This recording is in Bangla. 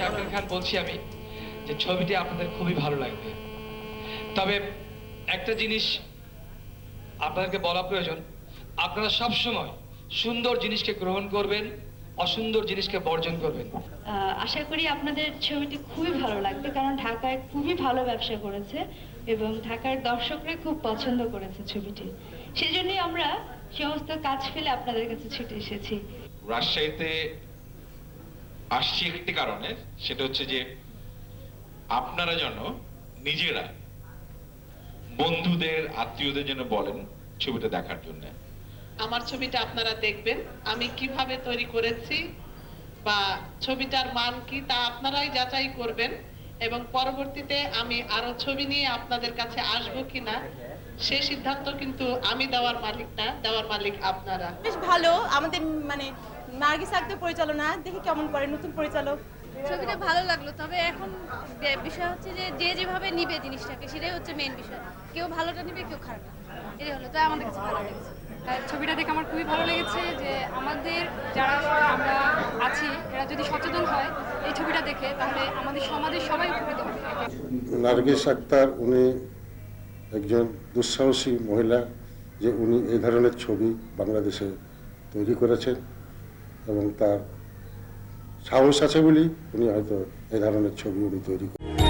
শাকিল খান বলছি আমি যে ছবিটি আপনাদের খুবই ভালো লাগবে। তবে একটা জিনিস আপনাদেরকে বলা প্রয়োজন, আপনারা সব সময় সুন্দর জিনিসকে গ্রহণ করবেন, অসুন্দর জিনিসকে বর্জন করবেন। আশা করি আপনাদের ছবিটি খুবই ভালো লাগবে, কারণ ঢাকায় খুবই ভালো ব্যবসা করেছে এবং ঢাকার দর্শকরা খুব পছন্দ করেছে ছবিটি। সেজন্যই আমরা সমস্ত কাজ ফেলে আপনাদের কাছে ছুটে এসেছি। রাজশাহীতে আসছি একটি কারণে, সেটা হচ্ছে যে আপনারা যেন নিজেরা বন্ধুদের আত্মীয়দের জন্য বলেন ছবিটা দেখার জন্য। আমার ছবিটা আপনারা দেখবেন, আমি কিভাবে তৈরি করেছি বা ছবিটার মান কি তা আপনারাই যাচাই করবেন, এবং পরবর্তীতে আমি আরো ছবি নিয়ে আপনাদের কাছে আসবো কিনা সেই সিদ্ধান্ত কিন্তু আমি দেওয়ার মালিক না, দেওয়ার মালিক আপনারা। বেশ ভালো, আমাদের মানে নার্গিস আক্তার পরিচালনা, দেখি কেমন করে নতুন পরিচালক। ছবিটা ভালো লাগলো, তবে এখন বিষয় হচ্ছে যে যে যেভাবে নিবে জিনিসটাকে সেটাই হচ্ছে মেইন বিষয়। কেউ ভালোটা নিবে, কেউ খারাপটা, এটাই হলো। তাই আমাদের কাছে ভালো লেগেছে। ছবিটা দেখে আমার খুবই ভালো লেগেছে যে আমাদের যারা আমরা আছি এরা যদি সচেতন হয় এই ছবিটা দেখে, তাহলে আমাদের সমাজের সবাই উপকৃত হবে। নার্গিস আক্তার উনি একজন দুঃসাহসী মহিলা, যে উনি এই ধরনের ছবি বাংলাদেশে তৈরি করেছেন এবং তার সাহস আছে বলেই উনি হয়তো এই ধরনের ছবি উনি তৈরি করেন।